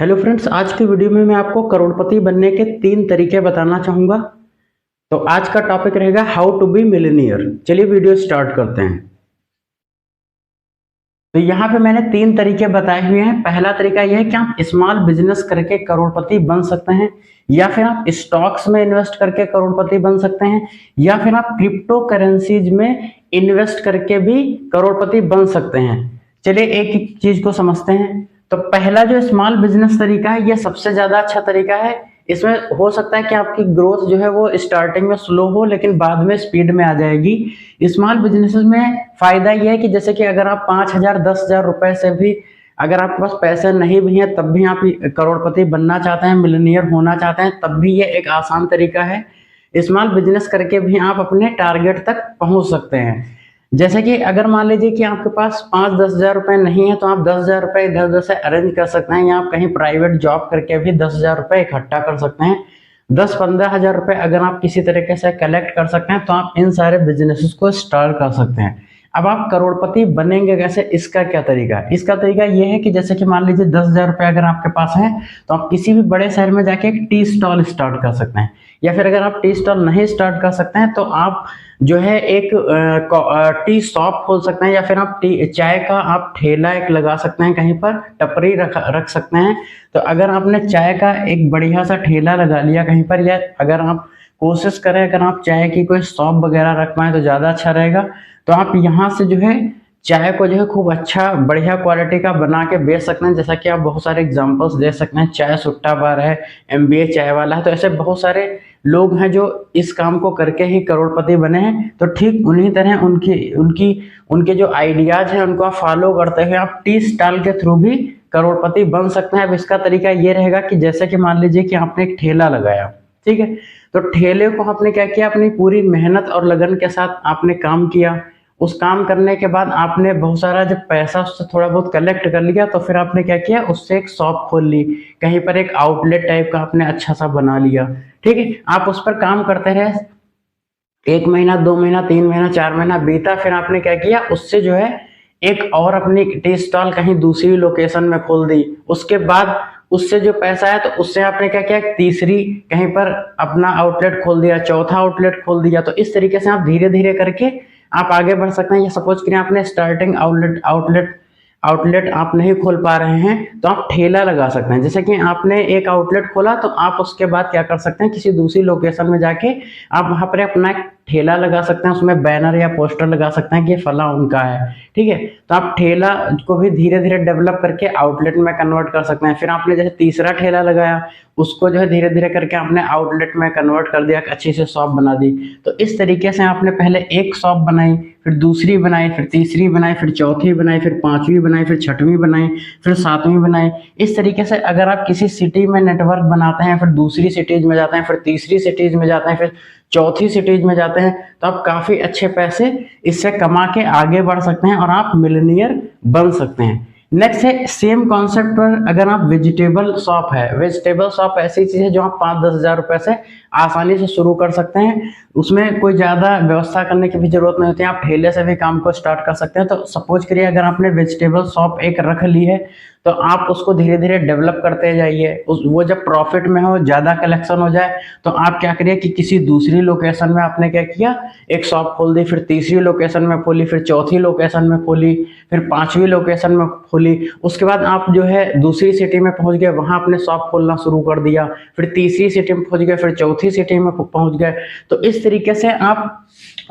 Hello friends, आज की video में मैं आपको करोड़पति बनने के 3 तरीके बताना चाहूंगा। तो आज का टॉपिक रहेगा हाउ टू बी मिलियनियर। चलिए वीडियो स्टार्ट करते हैं। तो यहाँ पे मैंने 3 तरीके बताए हुए हैं। पहला तरीका यह है कि आप स्मॉल बिजनेस करके करोड़पति बन सकते हैं, या फिर आप स्टॉक्स में इन्वेस्ट करके करोड़पति बन सकते हैं, या फिर आप क्रिप्टो करेंसीज में इन्वेस्ट करके भी करोड़पति बन सकते हैं। चलिए एक एक चीज को समझते हैं। तो पहला जो स्मॉल बिजनेस तरीका है, यह सबसे ज्यादा अच्छा तरीका है। इसमें हो सकता है कि आपकी ग्रोथ जो है वो स्टार्टिंग में स्लो हो, लेकिन बाद में स्पीड में आ जाएगी। स्मॉल बिजनेसेस में फायदा यह है कि जैसे कि अगर आप 5,000 10,000 रुपए से भी, अगर आपके पास पैसे नहीं भी हैं तब भी आप करोड़पति बनना चाहते हैं, मिलियनियर होना चाहते हैं, तब भी ये एक आसान तरीका है। स्मॉल बिजनेस करके भी आप अपने टारगेट तक पहुंच सकते हैं। जैसे कि अगर मान लीजिए कि आपके पास 5-10 हजार रुपए नहीं है, तो आप 10,000 रुपए इधर उधर से अरेंज कर सकते हैं, या आप कहीं प्राइवेट जॉब करके भी 10,000 रुपए इकट्ठा कर सकते हैं। 10-15 हजार रुपए अगर आप किसी तरीके से कलेक्ट कर सकते हैं, तो आप इन सारे बिजनेसेस को स्टार्ट कर सकते हैं। अब आप करोड़पति बनेंगे कैसे, इसका क्या तरीका है? इसका तरीका यह है कि जैसे कि मान लीजिए 10,000 रुपए अगर आपके पास है, तो आप किसी भी बड़े शहर में जाके एक टी स्टॉल स्टार्ट कर सकते हैं। या फिर अगर आप टी स्टॉल नहीं स्टार्ट कर सकते हैं, तो आप जो है एक टी शॉप खोल सकते हैं, या फिर आप चाय का आप ठेला एक लगा सकते हैं, कहीं पर टपरी रख सकते हैं। तो अगर आपने चाय का एक बढ़िया सा ठेला लगा लिया कहीं पर, या अगर आप कोशिश करें अगर आप चाय की कोई शॉप वगैरह रख पाए तो ज़्यादा अच्छा रहेगा। तो आप यहाँ से जो है चाय को जो है खूब अच्छा बढ़िया क्वालिटी का बना के बेच सकते हैं। जैसा कि आप बहुत सारे एग्जांपल्स दे सकते हैं, चाय सुट्टा बार है, MBA चाय वाला है, तो ऐसे बहुत सारे लोग हैं जो इस काम को करके ही करोड़पति बने हैं। तो ठीक उन्हीं तरह उनके जो आइडियाज हैं उनको आप फॉलो करते हुए आप टी स्टॉल के थ्रू भी करोड़पति बन सकते हैं। अब इसका तरीका ये रहेगा कि जैसे कि मान लीजिए कि आपने एक ठेला लगाया, ठीक है, तो ठेले को आपने क्या किया, अपनी पूरी मेहनत और लगन के साथ आपने काम किया। उस काम करने के बाद आपने बहुत सारा जब पैसा उससे थोड़ा बहुत कलेक्ट कर लिया, तो फिर आपने क्या किया, उससे एक शॉप खोल ली, कहीं पर एक आउटलेट टाइप का आपने अच्छा सा बना लिया। ठीक है, आप उस पर काम करते रहे, 1 महीना 2 महीना 3 महीना 4 महीना बीता, फिर आपने क्या किया, उससे जो है एक और अपनी टी स्टॉल कहीं दूसरी लोकेशन में खोल दी। उसके बाद उससे जो पैसा है, तो उससे आपने क्या किया, तीसरी कहीं पर अपना आउटलेट खोल दिया, चौथा आउटलेट खोल दिया। तो इस तरीके से आप धीरे धीरे करके आप आगे बढ़ सकते हैं। या सपोज करिए आपने स्टार्टिंग आउटलेट आप नहीं खोल पा रहे हैं, तो आप ठेला लगा सकते हैं। जैसे कि आपने एक आउटलेट खोला, तो आप उसके बाद क्या कर सकते हैं, किसी दूसरी लोकेशन में जाके आप वहां पर अपना एक ठेला लगा सकते हैं, उसमें बैनर या पोस्टर लगा सकते हैं कि फला उनका है। ठीक है, तो आप ठेला को भी धीरे धीरे डेवलप करके आउटलेट में कन्वर्ट कर सकते हैं। फिर आपने जैसे तीसरा ठेला लगाया, उसको जो है धीरे धीरे करके आपने आउटलेट में कन्वर्ट कर दिया, अच्छी से शॉप बना दी। तो इस तरीके से आपने पहले एक शॉप बनाई, फिर दूसरी बनाई, फिर तीसरी बनाई, फिर चौथी बनाई, फिर पांचवी बनाई, फिर छठवीं बनाई, फिर सातवीं बनाई। इस तरीके से अगर आप किसी सिटी में नेटवर्क बनाते हैं, फिर दूसरी सिटीज में जाते हैं, फिर तीसरी सिटीज में जाते हैं, फिर चौथी सिटीज में जाते हैं, तो आप काफी अच्छे पैसे इससे कमा के आगे बढ़ सकते हैं और आप मिलियनियर बन सकते हैं। नेक्स्ट है सेम कॉन्सेप्ट पर, अगर आप वेजिटेबल शॉप है, वेजिटेबल शॉप ऐसी चीज है जो आप 5-10 हजार रुपए से आसानी से शुरू कर सकते हैं। उसमें कोई ज्यादा व्यवस्था करने की भी जरूरत नहीं होती है, आप ठेले से भी काम को स्टार्ट कर सकते हैं। तो सपोज करिए अगर आपने वेजिटेबल शॉप एक रख ली है, तो आप उसको धीरे धीरे डेवलप करते जाइए। वो जब प्रॉफिट में हो, ज्यादा कलेक्शन हो जाए, तो आप क्या करिए कि किसी दूसरी लोकेशन में आपने क्या किया, एक शॉप खोल दी, फिर तीसरी लोकेशन में खोली, फिर चौथी लोकेशन में खोली, फिर पांचवी लोकेशन में खोली। उसके बाद आप जो है दूसरी सिटी में पहुंच गए, वहां आपने शॉप खोलना शुरू कर दिया, फिर तीसरी सिटी में पहुंच गए, फिर चौथी सिटी में पहुंच गए। तो इस तरीके से आप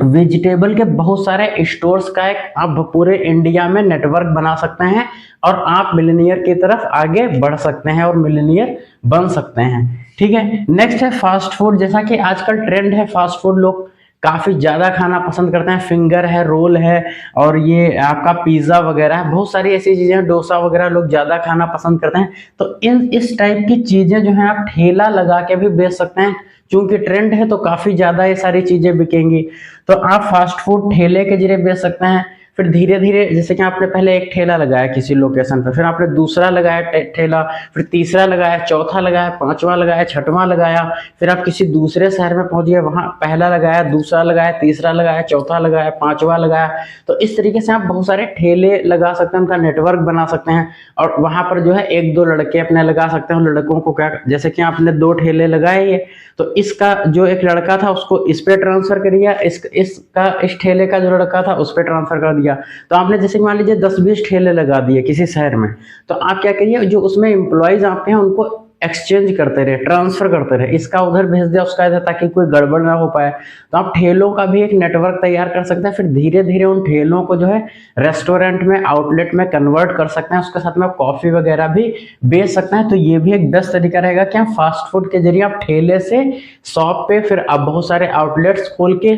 वेजिटेबल के बहुत सारे स्टोर्स का एक आप पूरे इंडिया में नेटवर्क बना सकते हैं, और आप मिलियनियर की तरफ आगे बढ़ सकते हैं और मिलियनियर बन सकते हैं। ठीक है, नेक्स्ट है फास्ट फूड। जैसा कि आजकल ट्रेंड है फास्ट फूड, लोग काफी ज्यादा खाना पसंद करते हैं। फिंगर है, रोल है, और ये आपका पिज्जा वगैरह है, बहुत सारी ऐसी चीजें हैं, डोसा वगैरह लोग ज्यादा खाना पसंद करते हैं। तो इस टाइप की चीजें जो है आप ठेला लगा के भी बेच सकते हैं, चूंकि ट्रेंड है तो काफी ज्यादा ये सारी चीजें बिकेंगी। तो आप फास्ट फूड ठेले के जरिए बेच सकते हैं। फिर धीरे धीरे जैसे कि आपने पहले एक ठेला लगाया किसी लोकेशन पर, फिर आपने दूसरा लगाया ठेला, फिर तीसरा लगाया, चौथा लगाया, पांचवा लगाया, छठवां लगाया, फिर आप किसी दूसरे शहर में पहुंच गए, वहां पहला लगाया, दूसरा लगाया, तीसरा लगाया, चौथा लगाया, पांचवा लगाया। तो इस तरीके से आप बहुत सारे ठेले लगा सकते हैं, उनका नेटवर्क बना सकते हैं, और वहां पर जो है एक दो लड़के अपने लगा सकते हैं। लड़कों को क्या, जैसे कि आपने दो ठेले लगाए, तो इसका जो एक लड़का था उसको इस पे ट्रांसफर कर दिया, इस ठेले का जो लड़का था उस पे ट्रांसफर कर दिया। तो आपने जैसे मान लीजिए 10-20 ठेले लगा दिए किसी शहर में, तो आप क्या करिए, जो उसमें एम्प्लॉयज आपके हैं उनको एक्सचेंज करते रहे, ट्रांसफर करते रहे, इसका उधर भेज दिया, उसका इधर, ताकि कोई गड़बड़ ना हो पाए। तो आप ठेलों का भी एक नेटवर्क तैयार कर सकते हैं। फिर धीरे धीरे उन ठेलों को जो है रेस्टोरेंट में, आउटलेट में कन्वर्ट कर सकते हैं, उसके साथ में आप कॉफी वगैरह भी बेच सकते हैं। तो ये भी एक बेस्ट तरीका रहेगा कि आप फास्ट फूड के जरिए आप ठेले से शॉप पे, फिर आप बहुत सारे आउटलेट्स खोल के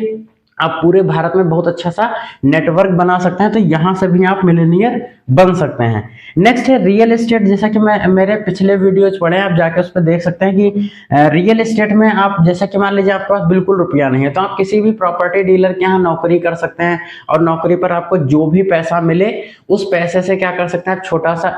आप पूरे भारत में बहुत अच्छा सा नेटवर्क बना सकते हैं। तो यहां से भी आप मिलेनियर बन सकते हैं। नेक्स्ट है रियल एस्टेट। जैसा कि मैं मेरे पिछले वीडियोज पढ़े हैं, आप जाके उस पर देख सकते हैं कि रियल एस्टेट में आप, जैसा कि मान लीजिए आपके पास बिल्कुल रुपया नहीं है, तो आप किसी भी प्रॉपर्टी डीलर के यहाँ नौकरी कर सकते हैं, और नौकरी पर आपको जो भी पैसा मिले उस पैसे से क्या कर सकते हैं, छोटा सा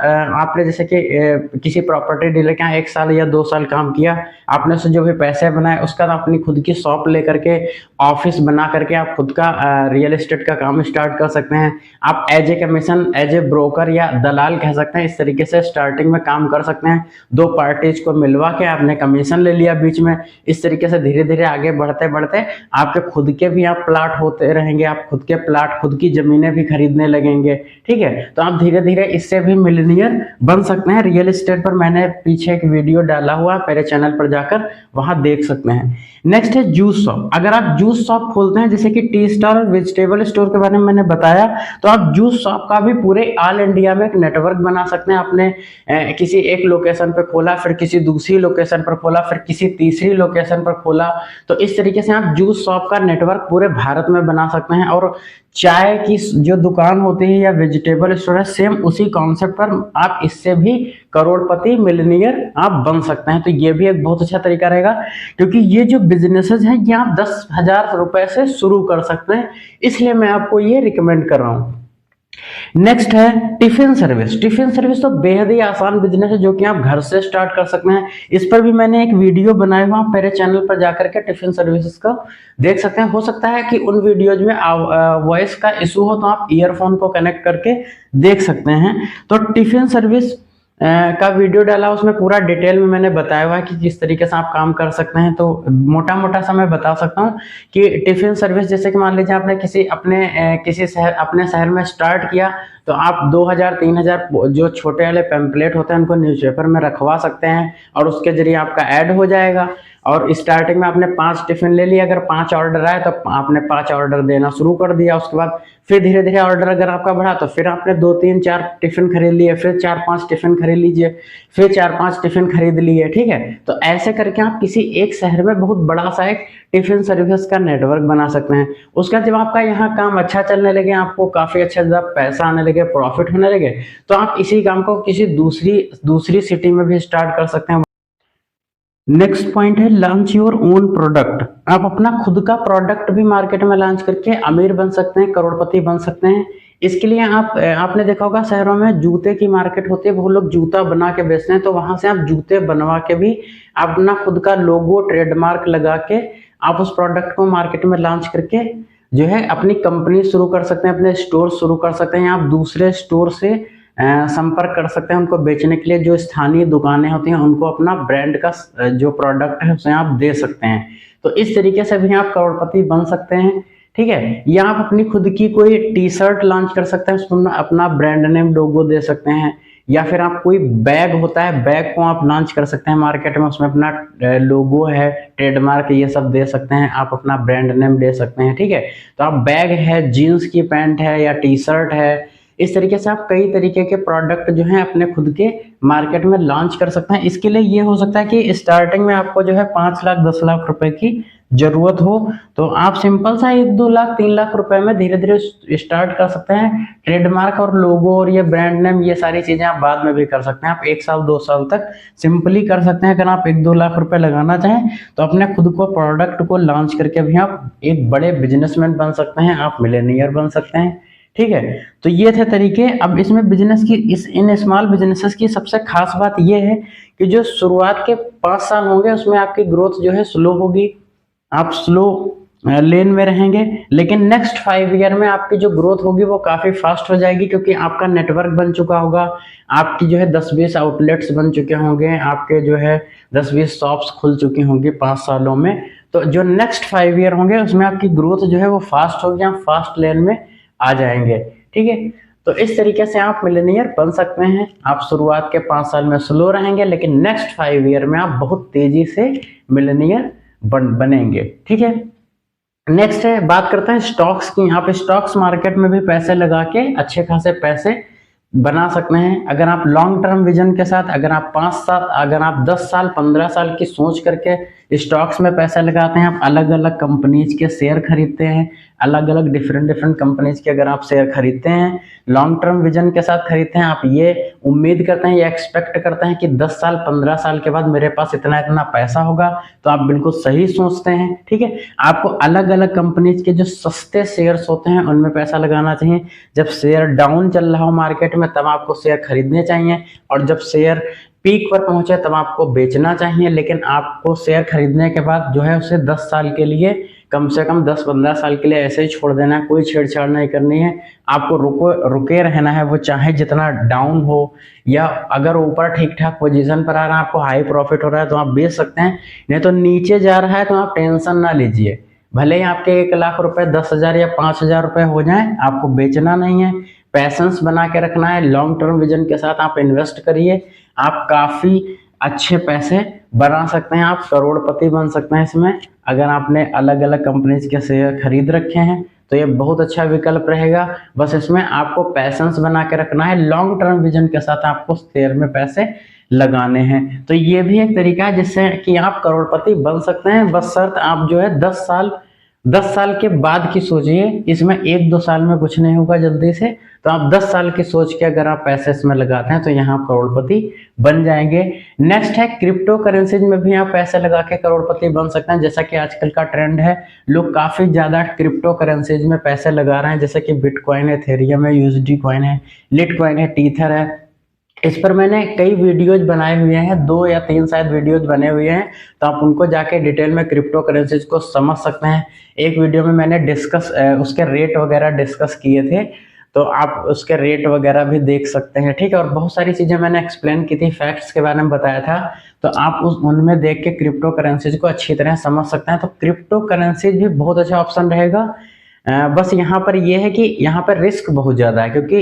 आपने जैसे कि किसी प्रॉपर्टी डीलर के यहाँ 1 साल या 2 साल काम किया, आपने उससे जो भी पैसे बनाए, उसका अपनी खुद की शॉप लेकर के, ऑफिस बना करके आप खुद का रियल एस्टेट का काम स्टार्ट कर सकते हैं। आप as a commission, as a broker या दलाल कह सकते हैं, इस तरीके से स्टार्टिंग में काम कर सकते हैं। 2 पार्टीज को मिलवा के आपने कमीशन ले लिया बीच में। इस तरीके से धीरे धीरे आगे बढ़ते बढ़ते आपके खुद के भी आप प्लाट होते रहेंगे, आप खुद के प्लाट, खुद की जमीनें भी खरीदने लगेंगे। ठीक है, तो आप धीरे धीरे इससे भी मिलेनियर बन सकते हैं। रियल एस्टेट पर मैंने पीछे एक वीडियो डाला हुआ, मेरे चैनल पर जाकर वहां देख सकते हैं। नेक्स्ट है जूस शॉप। अगर आप जूस शॉप खोलते हैं, जैसे कि टी स्टार और वेजिटेबल स्टोर के बारे में मैंने बताया, तो आप जूस शॉप का भी पूरे ऑल इंडिया में एक नेटवर्क बना सकते हैं। आपने किसी एक लोकेशन पर खोला, फिर किसी दूसरी लोकेशन पर खोला, फिर किसी तीसरी लोकेशन पर खोला, तो इस तरीके से आप जूस शॉप का नेटवर्क पूरे भारत में बना सकते हैं। और चाय की जो दुकान होती है या वेजिटेबल स्टोर है, सेम उसी कॉन्सेप्ट पर आप इससे भी करोड़पति, मिलेनियर आप बन सकते हैं। तो ये भी एक बहुत अच्छा तरीका रहेगा, क्योंकि ये जो बिजनेसेस हैं ये आप 10,000 रुपए से शुरू कर सकते हैं, इसलिए मैं आपको ये रिकमेंड कर रहा हूं। नेक्स्ट है टिफिन सर्विस। टिफिन सर्विस तो बेहद ही आसान बिजनेस है, जो कि आप घर से स्टार्ट कर सकते हैं। इस पर भी मैंने एक वीडियो बनाया हुआ, आप मेरे चैनल पर जाकर के टिफिन सर्विसेज को देख सकते हैं। हो सकता है कि उन वीडियोज में वॉइस का इशू हो, तो आप ईयरफोन को कनेक्ट करके देख सकते हैं। तो टिफिन सर्विस का वीडियो डाला, उसमें पूरा डिटेल में मैंने बताया हुआ है कि किस तरीके से आप काम कर सकते हैं। तो मोटा मोटा सा मैं बता सकता हूँ कि टिफिन सर्विस, जैसे कि मान लीजिए आपने किसी अपने शहर में स्टार्ट किया, तो आप 2,000-3,000 जो छोटे वाले पैम्पलेट होते हैं उनको न्यूज़पेपर में रखवा सकते हैं, और उसके जरिए आपका ऐड हो जाएगा। और स्टार्टिंग में आपने 5 टिफिन ले लिया, अगर 5 ऑर्डर आए तो आपने 5 ऑर्डर देना शुरू कर दिया। उसके बाद फिर धीरे धीरे ऑर्डर अगर आपका बढ़ा, तो फिर आपने 2-3-4 टिफिन खरीद लिए, फिर 4-5 टिफिन खरीद लीजिए, फिर 4-5 टिफिन खरीद लिए। ठीक है, तो ऐसे करके आप किसी एक शहर में बहुत बड़ा सा एक टिफिन सर्विस का नेटवर्क बना सकते हैं। उसके बाद जब आपका यहाँ काम अच्छा चलने लगे, आपको काफी अच्छा जब पैसा आने लगे, प्रॉफिट होने लगे, तो आप इसी काम को किसी दूसरी सिटी में भी स्टार्ट कर सकते हैं। नेक्स्ट पॉइंट है लॉन्च योर ओन प्रोडक्ट। आप अपना खुद का प्रोडक्ट भी मार्केट में लॉन्च करके अमीर बन सकते हैं, करोड़पति बन सकते हैं। इसके लिए आपने देखा होगा शहरों में जूते की मार्केट होती है, वो लोग जूता बना के बेचते हैं, तो वहां से आप जूते बनवा के भी अपना खुद का लोगो, ट्रेडमार्क लगा के आप उस प्रोडक्ट को मार्केट में लॉन्च करके जो है अपनी कंपनी शुरू कर सकते हैं, अपने स्टोर शुरू कर सकते हैं। आप दूसरे स्टोर से संपर्क कर सकते हैं उनको बेचने के लिए। जो स्थानीय दुकानें होती हैं उनको अपना ब्रांड का जो प्रोडक्ट है उसे आप दे सकते हैं। तो इस तरीके से भी आप करोड़पति बन सकते हैं। ठीक है, या आप अपनी खुद की कोई टी शर्ट लॉन्च कर सकते हैं, उसमें अपना ब्रांड नेम, लोगो दे सकते हैं। या फिर आप कोई बैग होता है, बैग को आप लॉन्च कर सकते हैं मार्केट में, उसमें अपना लोगो है, ट्रेडमार्क, ये सब दे सकते हैं, आप अपना ब्रांड नेम दे सकते हैं। ठीक है, तो आप बैग है, जीन्स की पैंट है या टी शर्ट है, इस तरीके से आप कई तरीके के प्रोडक्ट जो हैं अपने खुद के मार्केट में लॉन्च कर सकते हैं। इसके लिए ये हो सकता है कि स्टार्टिंग में आपको जो है 5 लाख 10 लाख रुपए की जरूरत हो, तो आप सिंपल सा 1-2 लाख 3 लाख रुपए में धीरे धीरे स्टार्ट कर सकते हैं। ट्रेडमार्क और लोगो और ये ब्रांड नेम, ये सारी चीजें आप बाद में भी कर सकते हैं। आप 1 साल 2 साल तक सिंपली कर सकते हैं। अगर आप 1-2 लाख रुपए लगाना चाहें तो अपने खुद को प्रोडक्ट को लॉन्च करके भी आप एक बड़े बिजनेसमैन बन सकते हैं, आप मिलेनियर बन सकते हैं। ठीक है, तो ये थे तरीके। अब इसमें बिजनेस की इन स्मॉल बिजनेसेस की सबसे खास बात ये है कि जो शुरुआत के 5 साल होंगे उसमें आपकी ग्रोथ जो है स्लो होगी, आप स्लो लेन में रहेंगे, लेकिन नेक्स्ट 5 ईयर में आपकी जो ग्रोथ होगी वो काफी फास्ट हो जाएगी, क्योंकि आपका नेटवर्क बन चुका होगा, आपकी जो है 10-20 आउटलेट्स बन चुके होंगे, आपके जो है 10-20 शॉप्स खुल चुकी होंगी 5 सालों में। तो जो नेक्स्ट 5 ईयर होंगे उसमें आपकी ग्रोथ जो है वो फास्ट होगी, आप फास्ट लेन में आ जाएंगे। ठीक है, तो इस तरीके से आप मिलेनियर बन सकते हैं। आप शुरुआत के 5 साल में स्लो रहेंगे, लेकिन नेक्स्ट 5 ईयर में आप बहुत तेजी से मिलेनियर बनेंगे। ठीक है, नेक्स्ट है, बात करते हैं स्टॉक्स की। आप स्टॉक्स मार्केट में भी पैसे लगा के अच्छे खासे पैसे बना सकते हैं। अगर आप लॉन्ग टर्म विजन के साथ, अगर आप 5 साल, अगर आप 10 साल 15 साल की सोच करके स्टॉक्स में पैसा लगाते हैं, आप अलग अलग कंपनीज के शेयर खरीदते हैं, अलग अलग डिफरेंट कंपनीज के अगर आप शेयर खरीदते हैं, लॉन्ग टर्म विजन के साथ खरीदते हैं, आप ये उम्मीद करते हैं या एक्सपेक्ट करते हैं कि 10 साल 15 साल के बाद मेरे पास इतना इतना पैसा होगा, तो आप बिल्कुल सही सोचते हैं। ठीक है, आपको अलग अलग कंपनीज के जो सस्ते शेयर्स होते हैं उनमें पैसा लगाना चाहिए। जब शेयर डाउन चल रहा हो मार्केट में तब आपको शेयर खरीदने चाहिए, और जब शेयर पीक पर पहुंचे तब आपको बेचना चाहिए। लेकिन आपको शेयर खरीदने के बाद जो है उसे 10 साल के लिए, कम से कम 10-15 साल के लिए ऐसे ही छोड़ देना है, कोई छेड़छाड़ नहीं करनी है। आपको रुके रहना है, वो चाहे जितना डाउन हो या अगर ऊपर ठीक ठाक पोजीशन पर आ रहा है, आपको हाई प्रॉफिट हो रहा है तो आप बेच सकते हैं। नहीं तो नीचे जा रहा है तो आप टेंशन ना लीजिए, भले ही आपके 1 लाख रुपए 10,000 या 5,000 रुपए हो जाए, आपको बेचना नहीं है, पैसेंस बना के रखना है। लॉन्ग टर्म विजन के साथ आप इन्वेस्ट करिए, आप काफी अच्छे पैसे बना सकते हैं, आप करोड़पति बन सकते हैं इसमें। अगर आपने अलग अलग कंपनीज के शेयर खरीद रखे हैं तो ये बहुत अच्छा विकल्प रहेगा। बस इसमें आपको पैसेंस बना के रखना है, लॉन्ग टर्म विजन के साथ आपको शेयर में पैसे लगाने हैं। तो ये भी एक तरीका है जिससे कि आप करोड़पति बन सकते हैं। बस शर्त आप जो है 10 साल के बाद की सोचिए, इसमें 1-2 साल में कुछ नहीं होगा जल्दी से। तो आप 10 साल की सोच के अगर आप पैसे इसमें लगाते हैं तो यहाँ करोड़पति बन जाएंगे। नेक्स्ट है, क्रिप्टो करेंसीज में भी आप पैसे लगा के करोड़पति बन सकते हैं। जैसा कि आजकल का ट्रेंड है, लोग काफी ज्यादा क्रिप्टो करेंसीज में पैसे लगा रहे हैं, जैसे कि बिटकॉइन है, एथेरियम है, यूएसडी कॉइन है, लिटकॉइन है, टीथर है। इस पर मैंने कई वीडियोज बनाए हुए हैं, 2 या 3 शायद वीडियोज बने हुए हैं, तो आप उनको जाके डिटेल में क्रिप्टो करेंसीज को समझ सकते हैं। एक वीडियो में मैंने उसके रेट वगैरह डिस्कस किए थे, तो आप उसके रेट वगैरह भी देख सकते हैं। ठीक है, और बहुत सारी चीज़ें मैंने एक्सप्लेन की थी, फैक्ट्स के बारे में बताया था, तो आप उनमें देख के क्रिप्टो करेंसीज को अच्छी तरह समझ सकते हैं। तो क्रिप्टो करेंसीज भी बहुत अच्छा ऑप्शन रहेगा। बस यहाँ पर यह है कि यहाँ पर रिस्क बहुत ज़्यादा है, क्योंकि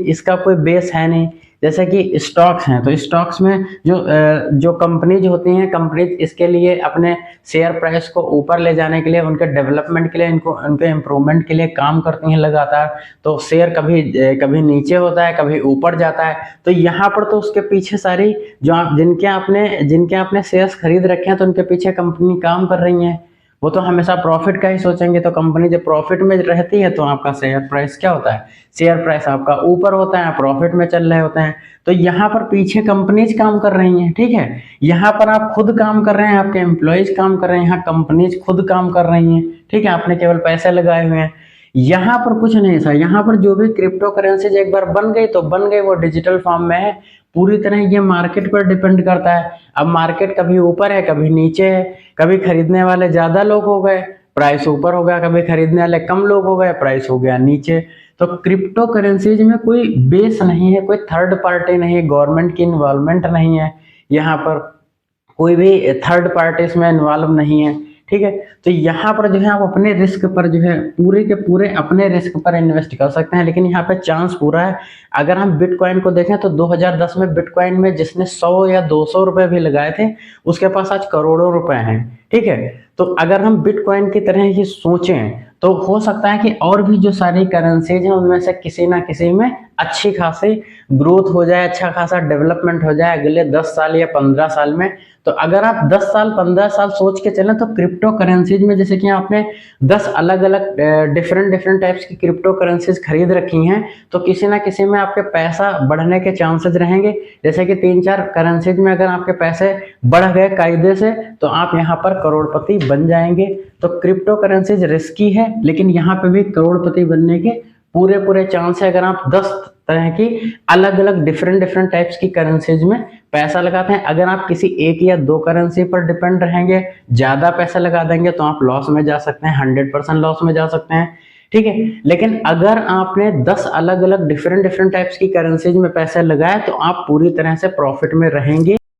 इसका कोई बेस है नहीं। जैसे कि स्टॉक्स हैं, तो स्टॉक्स में जो कंपनीज होती हैं, कंपनीज इसके लिए अपने शेयर प्राइस को ऊपर ले जाने के लिए, उनके डेवलपमेंट के लिए, उनके इम्प्रूवमेंट के लिए काम करती हैं लगातार। तो शेयर कभी नीचे होता है, कभी ऊपर जाता है। तो यहाँ पर तो उसके पीछे सारी जिनके आपने शेयर्स खरीद रखे हैं, तो उनके पीछे कंपनी काम कर रही है, वो तो हमेशा प्रॉफिट का ही सोचेंगे। तो कंपनी जब प्रॉफिट में रहती है तो आपका शेयर प्राइस क्या होता है, शेयर प्राइस आपका ऊपर होता है, प्रॉफिट में चल रहे होते हैं। तो यहाँ पर पीछे कंपनीज काम कर रही हैं। ठीक है, यहाँ पर आप खुद काम कर रहे हैं, आपके एम्प्लॉयज काम कर रहे हैं, यहाँ कंपनीज खुद काम कर रही हैं। ठीक है, आपने केवल पैसे लगाए हुए हैं। यहाँ पर कुछ नहीं था, यहाँ पर जो भी क्रिप्टो करेंसीज एक बार बन गई तो बन गई, वो डिजिटल फॉर्म में है। पूरी तरह ये मार्केट पर डिपेंड करता है। अब मार्केट कभी ऊपर है, कभी नीचे है, कभी खरीदने वाले ज्यादा लोग हो गए, प्राइस ऊपर हो गया, कभी खरीदने वाले कम लोग हो गए, प्राइस हो गया नीचे। तो क्रिप्टो करेंसीज में कोई बेस नहीं है, कोई थर्ड पार्टी नहीं है, गवर्नमेंट की इन्वॉल्वमेंट नहीं है, यहाँ पर कोई भी थर्ड पार्टी इसमें इन्वॉल्व नहीं है। ठीक है, तो यहाँ पर जो है आप अपने रिस्क पर जो है पूरे के पूरे अपने रिस्क पर इन्वेस्ट कर सकते हैं। लेकिन यहाँ पे चांस पूरा है। अगर हम बिटकॉइन को देखें तो 2010 में बिटकॉइन में जिसने 100 या 200 रुपए भी लगाए थे, उसके पास आज करोड़ों रुपए हैं। ठीक है, तो अगर हम बिटकॉइन की तरह ही सोचें तो हो सकता है कि और भी जो सारी करेंसीज हैं उनमें से किसी ना किसी में अच्छी खासी ग्रोथ हो जाए, अच्छा खासा डेवलपमेंट हो जाए अगले 10 साल या 15 साल में। तो अगर आप 10 साल 15 साल सोच के चलें तो क्रिप्टो करेंसीज में, जैसे कि आपने 10 अलग अलग डिफरेंट टाइप्स की क्रिप्टो करेंसीज खरीद रखी हैं, तो किसी ना किसी में आपके पैसा बढ़ने के चांसेस रहेंगे। जैसे कि 3-4 करेंसीज में अगर आपके पैसे बढ़ गए कायदे से, तो आप यहाँ पर करोड़पति बन जाएंगे। तो क्रिप्टो करेंसीज रिस्की है, लेकिन यहाँ पे भी करोड़पति बनने के पूरे चांस है अगर आप 10 तरह की अलग अलग डिफरेंट टाइप्स की करेंसीज में पैसा लगाते हैं। अगर आप किसी एक या दो करेंसी पर डिपेंड रहेंगे, ज्यादा पैसा लगा देंगे, तो आप लॉस में जा सकते हैं, 100% लॉस में जा सकते हैं, ठीक है। लेकिन अगर आपने 10 अलग अलग डिफरेंट टाइप्स की करेंसीज में पैसा लगाया तो आप पूरी तरह से प्रॉफिट में रहेंगे।